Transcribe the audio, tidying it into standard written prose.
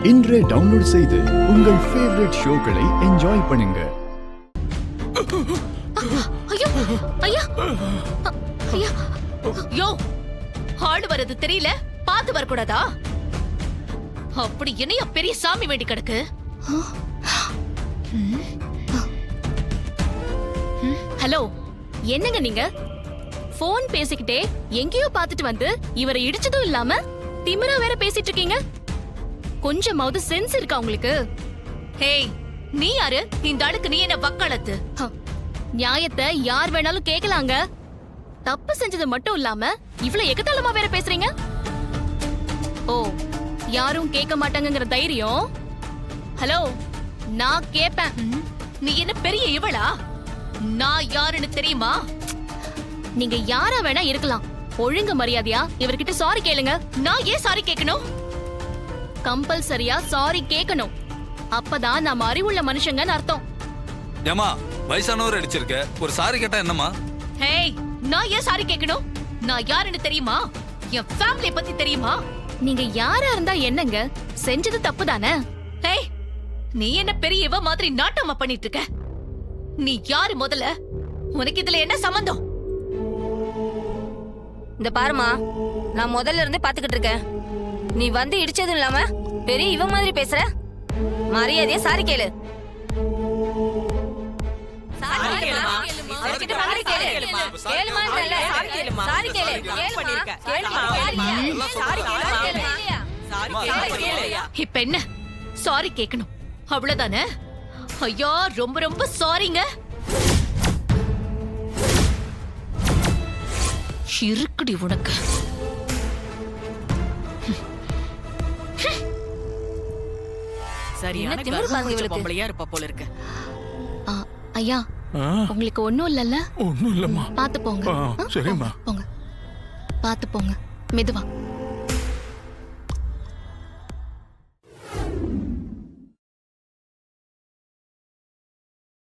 இன்றே டவுன்லோட் செய்து உங்கள் ஃபேவரட் ஷோக்களை என்ஜாய் பண்ணுங்க. ஐயா ஐயா ஐயா யோ ஆளு வரது தெரியல, பாத்து வரக்கூடாதா? அப்படி என்னைய பெரிய சாமி வேண்டி கிடக்கு. ஹலோ, என்னங்க நீங்க போன் பேசிக்கிட்டே எங்கேயோ பாத்துட்டு வந்து இவரை இடிச்சதும் இல்லாம திமிரா வேற பேசிட்டு இருக்கீங்க. கொஞ்சமாவது சென்ஸ் இருக்கா உங்களுக்கு? ஹேய், நீ யாரு? இந்த ஆளுக்கு நீ என்ன வக்காலத்து? நியாயத்தை யார் வேணாலும் கேட்கலாங்க. தப்பு செஞ்சது மட்டும் இல்லாம இவ்வளவு எகத்தாளமா வேற பேசுறீங்க. ஓ, யாரும் கேட்க மாட்டாங்கங்கிற தைரியம்? ஹலோ, நான் கேப்பேன். நீ என்ன பெரிய இவளா? நான் யாருன்னு தெரியுமா? நீங்க யாரா வேணா இருக்கலாம், ஒழுங்கு மரியாதையா இவர்கிட்ட சாரி கேளுங்க. நான் ஏன் சாரி கேட்கணும்? கம்பல்சரியா சாரி கேட்கணும். அப்பதான் நாம அறிவுள்ள மனுஷங்கன்னு அர்த்தம். ஏமா, வயசானவர் அடிச்சிருக்க, ஒரு சாரி கேட்டா என்னமா? ஹேய், நான் ஏன் சாரி கேட்கணும்? நான் யாருன்னு தெரியுமா? என் ஃபேமிலிய பத்தி தெரியுமா? நீங்க யாரா இருந்தா என்னங்க, செஞ்சது தப்பு தானே. ஹேய், நீ என்ன பெரிய இவ மாதிரி நாட்டமா பண்ணிட்டு இருக்க? நீ யாரு முதல்ல? உனக்கு இதுல என்ன சம்பந்தம்? இந்த பாருமா, நான் முதல்ல இருந்தே பாத்துக்கிட்டு இருக்கேன். நீ வந்து இடிச்சதும் இல்லாம பெரிய இவ மாதிரி பேசுற. மரியாதையா சாரி கேளு. இப்ப என்ன சாரி கேட்கணும், அவ்வளவுதானே? ஐயா, ரொம்ப ரொம்ப சாரிங்க. இருக்குடி உனக்கு. சரியான பொம்பளையா இருப்பா போல இருக்கு. ஐயா, உங்களுக்கு ஒண்ணும் இல்லல்ல? ஒண்ணும் இல்லம்மா. பாத்து போங்க. சரிம்மா. போங்க, பாத்து போங்க, மெதுவா.